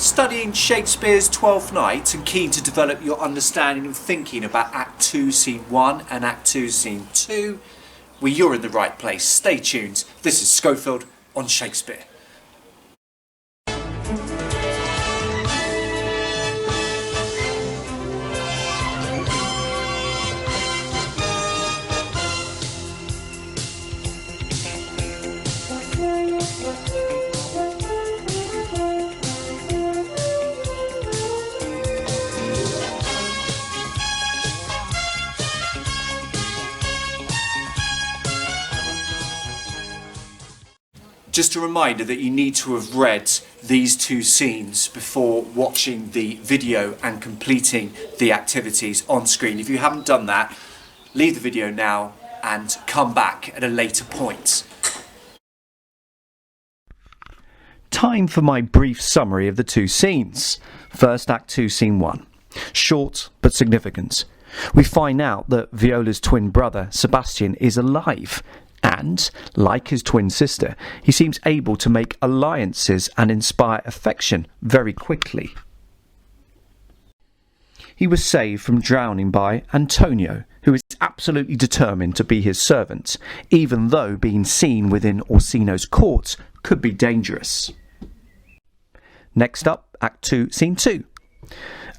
Studying Shakespeare's Twelfth Night and keen to develop your understanding and thinking about Act 2, Scene 1 and Act 2, Scene 2? Well, you're in the right place. Stay tuned. This is Schofield on Shakespeare. Just a reminder that you need to have read these two scenes before watching the video and completing the activities on screen. If you haven't done that, leave the video now and come back at a later point. Time for my brief summary of the two scenes. First, Act 2, Scene 1. Short but significant. We find out that Viola's twin brother, Sebastian, is alive. And, like his twin sister, he seems able to make alliances and inspire affection very quickly. He was saved from drowning by Antonio, who is absolutely determined to be his servant, even though being seen within Orsino's court could be dangerous. Next up, Act 2, Scene 2.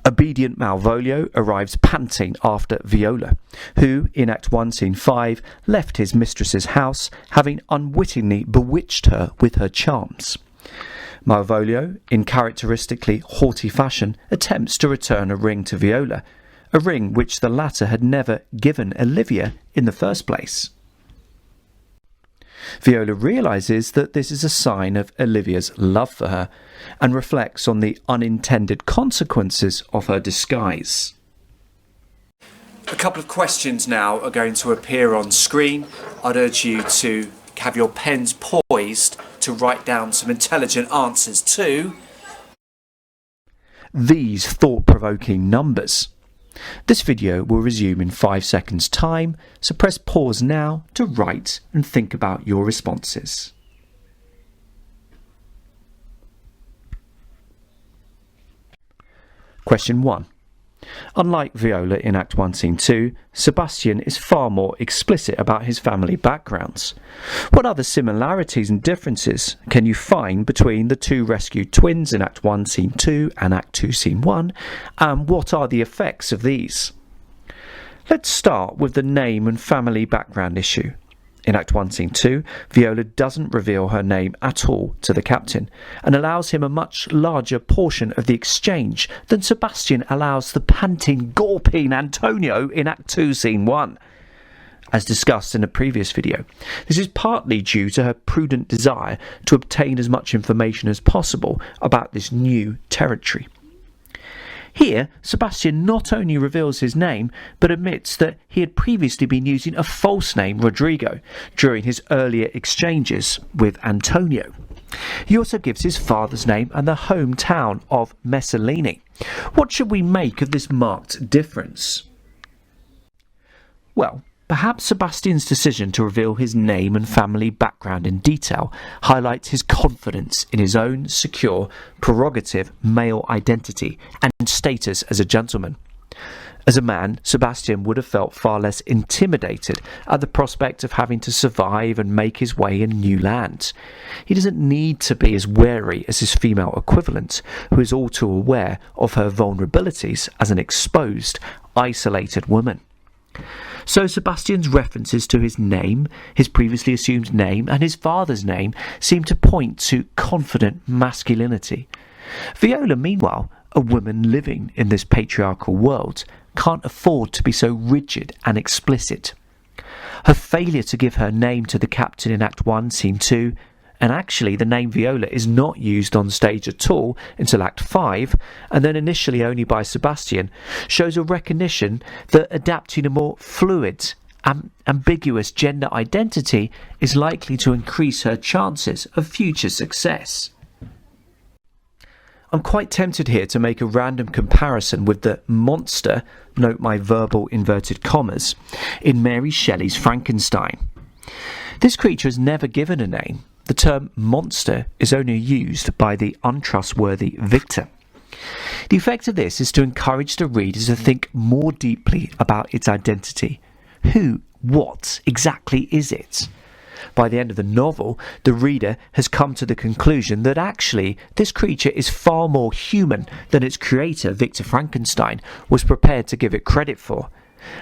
Obedient Malvolio arrives panting after Viola, who, in Act 1, Scene 5, left his mistress's house, having unwittingly bewitched her with her charms. Malvolio, in characteristically haughty fashion, attempts to return a ring to Viola, a ring which the latter had never given Olivia in the first place. Viola realises that this is a sign of Olivia's love for her and reflects on the unintended consequences of her disguise. A couple of questions now are going to appear on screen. I'd urge you to have your pens poised to write down some intelligent answers to these thought-provoking numbers. This video will resume in 5 seconds time, so press pause now to write and think about your responses. Question 1. Unlike Viola in Act 1, Scene 2, Sebastian is far more explicit about his family backgrounds. What other similarities and differences can you find between the two rescued twins in Act 1, Scene 2 and Act 2, Scene 1, and what are the effects of these? Let's start with the name and family background issue. In Act 1, Scene 2, Viola doesn't reveal her name at all to the captain and allows him a much larger portion of the exchange than Sebastian allows the panting, gawping Antonio in Act 2, Scene 1. As discussed in a previous video, this is partly due to her prudent desire to obtain as much information as possible about this new territory. Here, Sebastian not only reveals his name, but admits that he had previously been using a false name, Rodrigo, during his earlier exchanges with Antonio. He also gives his father's name and the hometown of Messalini. What should we make of this marked difference? Well, perhaps Sebastian's decision to reveal his name and family background in detail highlights his confidence in his own secure, prerogative male identity and status as a gentleman. As a man, Sebastian would have felt far less intimidated at the prospect of having to survive and make his way in new lands. He doesn't need to be as wary as his female equivalent, who is all too aware of her vulnerabilities as an exposed, isolated woman. So Sebastian's references to his name, his previously assumed name, and his father's name seem to point to confident masculinity. Viola, meanwhile, a woman living in this patriarchal world, can't afford to be so rigid and explicit. Her failure to give her name to the captain in Act 1, Scene 2, and actually the name Viola is not used on stage at all until Act 5, and then initially only by Sebastian, shows a recognition that adapting a more fluid, ambiguous gender identity is likely to increase her chances of future success. I'm quite tempted here to make a random comparison with the monster, note my verbal inverted commas, in Mary Shelley's Frankenstein. This creature is never given a name. the term monster is only used by the untrustworthy victor. The effect of this is to encourage the reader to think more deeply about its identity. Who, what exactly is it? By the end of the novel, the reader has come to the conclusion that actually this creature is far more human than its creator, Victor Frankenstein, was prepared to give it credit for.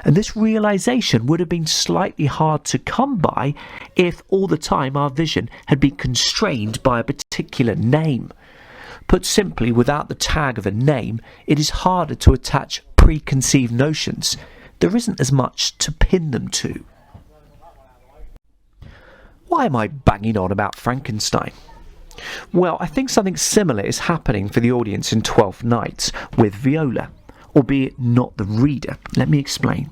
And this realization would have been slightly hard to come by if all the time our vision had been constrained by a particular name. Put simply, without the tag of a name, it is harder to attach preconceived notions. There isn't as much to pin them to. Why am I banging on about Frankenstein? Well, I think something similar is happening for the audience in Twelfth Night with Viola, albeit not the reader. Let me explain.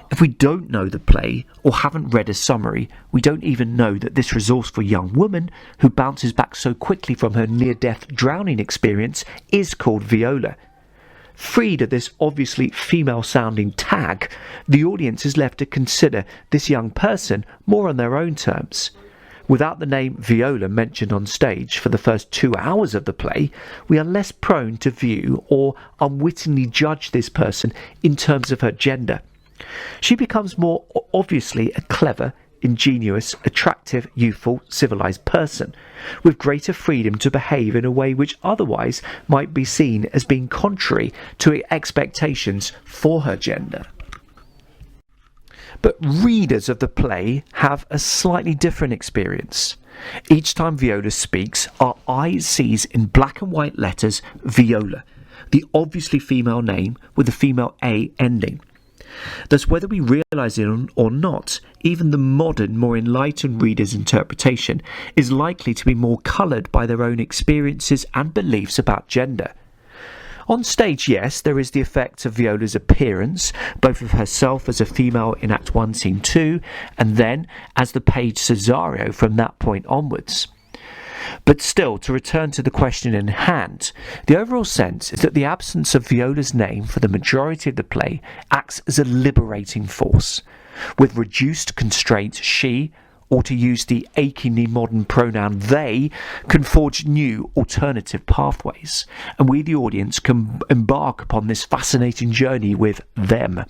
If we don't know the play or haven't read a summary, we don't even know that this resourceful young woman who bounces back so quickly from her near-death drowning experience is called Viola. Freed of this obviously female-sounding tag, the audience is left to consider this young person more on their own terms. Without the name Viola mentioned on stage for the first 2 hours of the play, we are less prone to view or unwittingly judge this person in terms of her gender. She becomes more obviously a clever, ingenious, attractive, youthful, civilized person, with greater freedom to behave in a way which otherwise might be seen as being contrary to expectations for her gender. But readers of the play have a slightly different experience. Each time Viola speaks, our eye sees in black and white letters Viola, the obviously female name with the female A ending. Thus, whether we realise it or not, even the modern, more enlightened reader's interpretation is likely to be more coloured by their own experiences and beliefs about gender. On stage, yes, there is the effect of Viola's appearance, both of herself as a female in Act 1, Scene 2, and then as the page Cesario from that point onwards. But still, to return to the question in hand, the overall sense is that the absence of Viola's name for the majority of the play acts as a liberating force. With reduced constraints, she, or to use the achingly modern pronoun they, can forge new alternative pathways, and we the audience can embark upon this fascinating journey with them.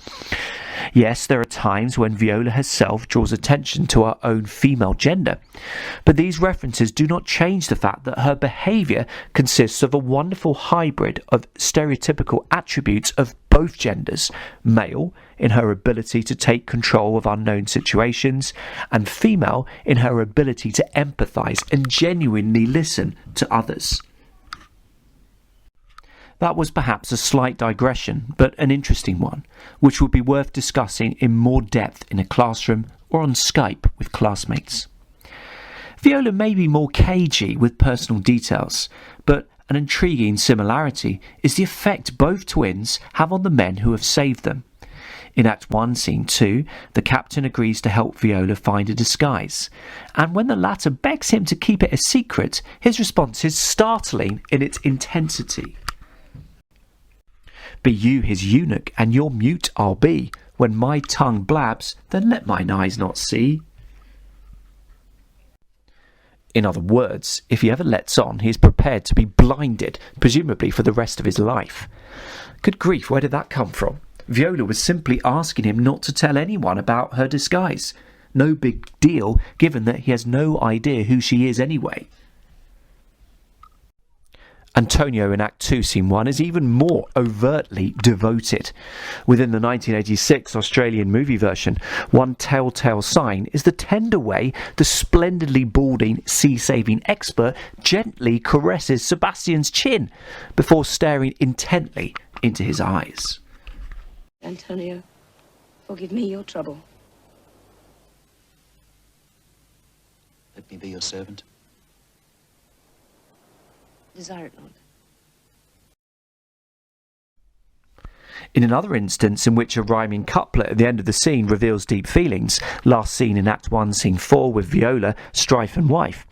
Yes, there are times when Viola herself draws attention to her own female gender, but these references do not change the fact that her behaviour consists of a wonderful hybrid of stereotypical attributes of both genders, male in her ability to take control of unknown situations, and female in her ability to empathise and genuinely listen to others. That was perhaps a slight digression, but an interesting one, which would be worth discussing in more depth in a classroom or on Skype with classmates. Viola may be more cagey with personal details, but an intriguing similarity is the effect both twins have on the men who have saved them. In Act 1, Scene 2, the captain agrees to help Viola find a disguise, and when the latter begs him to keep it a secret, his response is startling in its intensity. Be you his eunuch, and your mute I'll be. When my tongue blabs, then let mine eyes not see. In other words, if he ever lets on, he is prepared to be blinded, presumably for the rest of his life. Good grief, where did that come from? Viola was simply asking him not to tell anyone about her disguise. No big deal, given that he has no idea who she is anyway. Antonio in Act 2, Scene 1 is even more overtly devoted. Within the 1986 Australian movie version, one telltale sign is the tender way the splendidly balding sea-saving expert gently caresses Sebastian's chin before staring intently into his eyes. Antonio, forgive me your trouble. Let me be your servant. Desire it, Lord. In another instance in which a rhyming couplet at the end of the scene reveals deep feelings, last seen in Act 1, Scene 4 with Viola, strife and wife,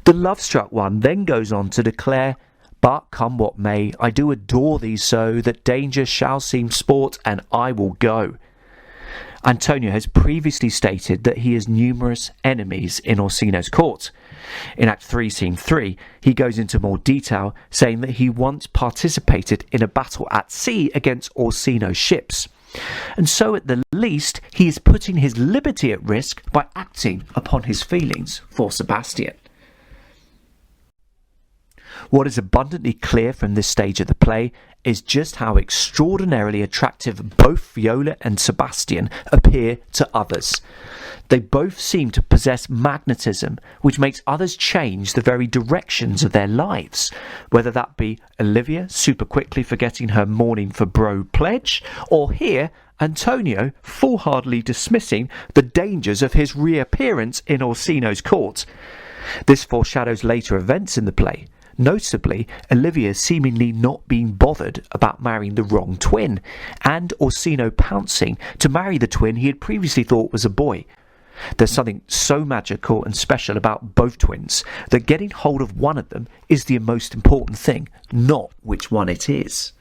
the love-struck one then goes on to declare, "But come what may, I do adore thee so, that danger shall seem sport, and I will go." Antonio has previously stated that he has numerous enemies in Orsino's court. In Act 3, Scene 3, he goes into more detail, saying that he once participated in a battle at sea against Orsino's ships. And so at the least, he is putting his liberty at risk by acting upon his feelings for Sebastian. What is abundantly clear from this stage of the play is just how extraordinarily attractive both Viola and Sebastian appear to others. They both seem to possess magnetism, which makes others change the very directions of their lives, whether that be Olivia super quickly forgetting her mourning for bro pledge, or here Antonio foolhardily dismissing the dangers of his reappearance in Orsino's court. This foreshadows later events in the play. Notably, Olivia seemingly not being bothered about marrying the wrong twin, and Orsino pouncing to marry the twin he had previously thought was a boy. There's something so magical and special about both twins that getting hold of one of them is the most important thing, not which one it is.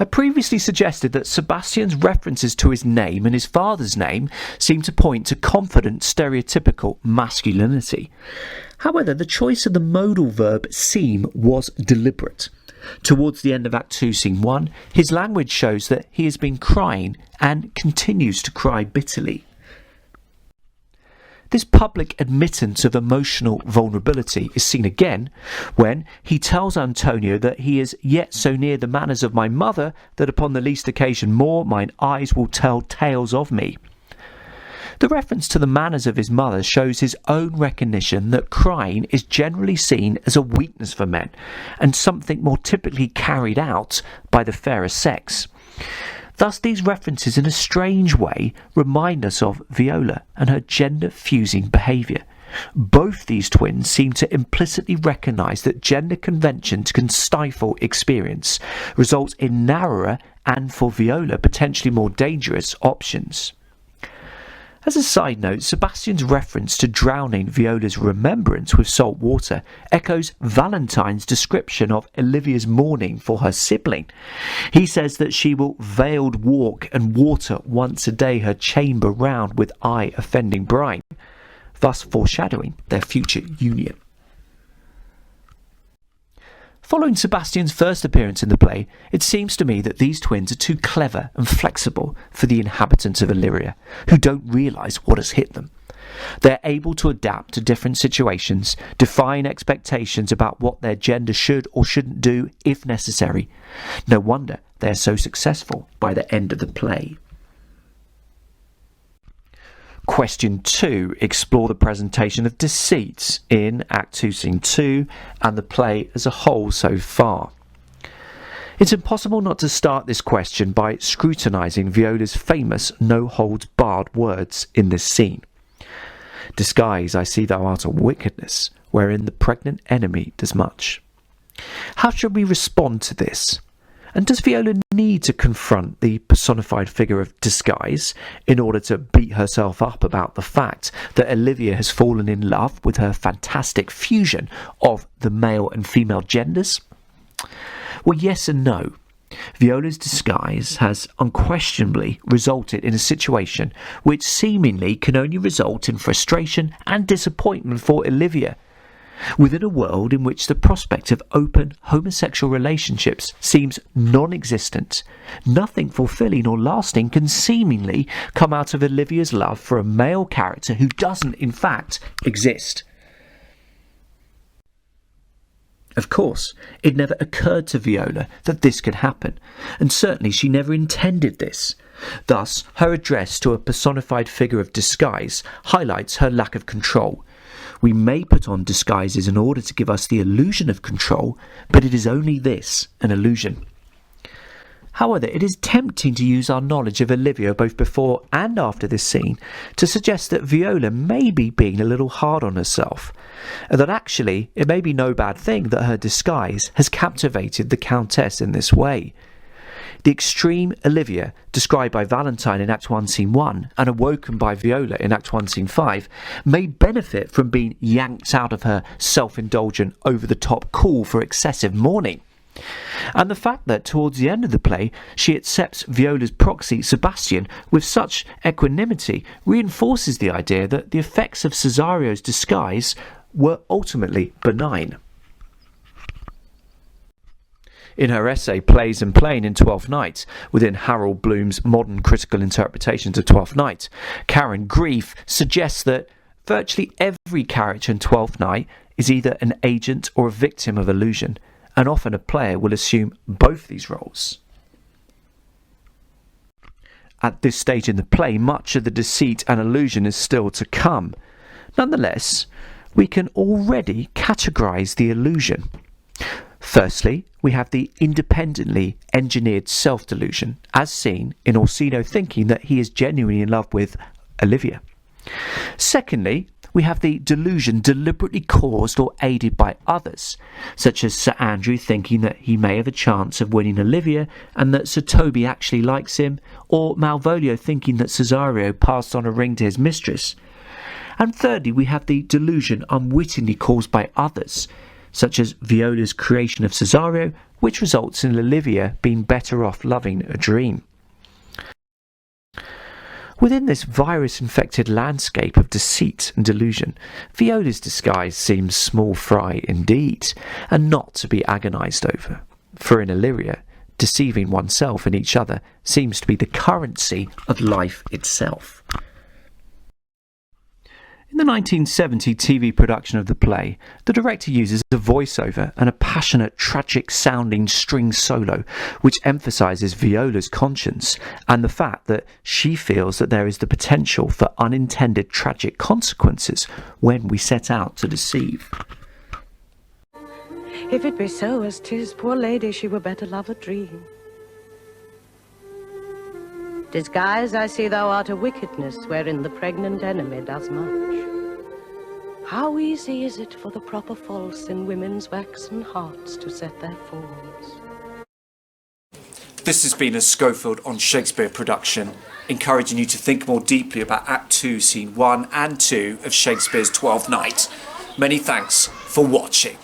I previously suggested that Sebastian's references to his name and his father's name seem to point to confident, stereotypical masculinity. However, the choice of the modal verb seem was deliberate. Towards the end of Act 2, Scene 1, his language shows that he has been crying and continues to cry bitterly. This public admittance of emotional vulnerability is seen again when he tells Antonio that he is yet so near the manners of my mother that upon the least occasion more mine eyes will tell tales of me. The reference to the manners of his mother shows his own recognition that crying is generally seen as a weakness for men and something more typically carried out by the fairer sex. Thus, these references in a strange way remind us of Viola and her gender-fusing behaviour. Both these twins seem to implicitly recognise that gender conventions can stifle experience, result in narrower and, for Viola, potentially more dangerous options. As a side note, Sebastian's reference to drowning Viola's remembrance with salt water echoes Valentine's description of Olivia's mourning for her sibling. He says that she will veiled walk and water once a day her chamber round with eye-offending brine, thus foreshadowing their future union. Following Sebastian's first appearance in the play, it seems to me that these twins are too clever and flexible for the inhabitants of Illyria, who don't realise what has hit them. They're able to adapt to different situations, define expectations about what their gender should or shouldn't do if necessary. No wonder they're so successful by the end of the play. Question 2. Explore the presentation of deceits in Act 2, Scene 2 and the play as a whole so far. It's impossible not to start this question by scrutinising Viola's famous no-holds-barred words in this scene. Disguise, I see thou art a wickedness, wherein the pregnant enemy does much. How should we respond to this? And does Viola need to confront the personified figure of disguise in order to beat herself up about the fact that Olivia has fallen in love with her fantastic fusion of the male and female genders? Well, yes and no. Viola's disguise has unquestionably resulted in a situation which seemingly can only result in frustration and disappointment for Olivia. Within a world in which the prospect of open homosexual relationships seems non-existent, nothing fulfilling or lasting can seemingly come out of Olivia's love for a male character who doesn't, in fact, exist. Of course, it never occurred to Viola that this could happen, and certainly she never intended this. Thus, her address to a personified figure of disguise highlights her lack of control. We may put on disguises in order to give us the illusion of control, but it is only this, an illusion. However, it is tempting to use our knowledge of Olivia both before and after this scene to suggest that Viola may be being a little hard on herself, and that actually it may be no bad thing that her disguise has captivated the Countess in this way. The extreme Olivia, described by Valentine in Act 1, Scene 1, and awoken by Viola in Act 1, Scene 5, may benefit from being yanked out of her self-indulgent, over-the-top call for excessive mourning. And the fact that towards the end of the play she accepts Viola's proxy Sebastian with such equanimity reinforces the idea that the effects of Cesario's disguise were ultimately benign. In her essay Plays and Plain in Twelfth Night, within Harold Bloom's modern critical interpretations of Twelfth Night, Karen Grief suggests that virtually every character in Twelfth Night is either an agent or a victim of illusion, and often a player will assume both these roles. At this stage in the play, much of the deceit and illusion is still to come. Nonetheless, we can already categorise the illusion. Firstly, we have the independently engineered self-delusion, as seen in Orsino thinking that he is genuinely in love with Olivia. Secondly, we have the delusion deliberately caused or aided by others, such as Sir Andrew thinking that he may have a chance of winning Olivia and that Sir Toby actually likes him, or Malvolio thinking that Cesario passed on a ring to his mistress. And thirdly, we have the delusion unwittingly caused by others, such as Viola's creation of Cesario, which results in Olivia being better off loving a dream. Within this virus-infected landscape of deceit and delusion, Viola's disguise seems small fry indeed, and not to be agonised over. For in Illyria, deceiving oneself and each other seems to be the currency of life itself. In the 1970 TV production of the play, the director uses a voiceover and a passionate, tragic-sounding string solo, which emphasises Viola's conscience and the fact that she feels that there is the potential for unintended tragic consequences when we set out to deceive. If it be so as 'tis, poor lady, she were better love a dream. Disguise, I see thou art a wickedness wherein the pregnant enemy does much. How easy is it for the proper false in women's waxen hearts to set their falls? This has been a Schofield on Shakespeare production, encouraging you to think more deeply about Act 2, Scene 1 and 2 of Shakespeare's Twelfth Night. Many thanks for watching.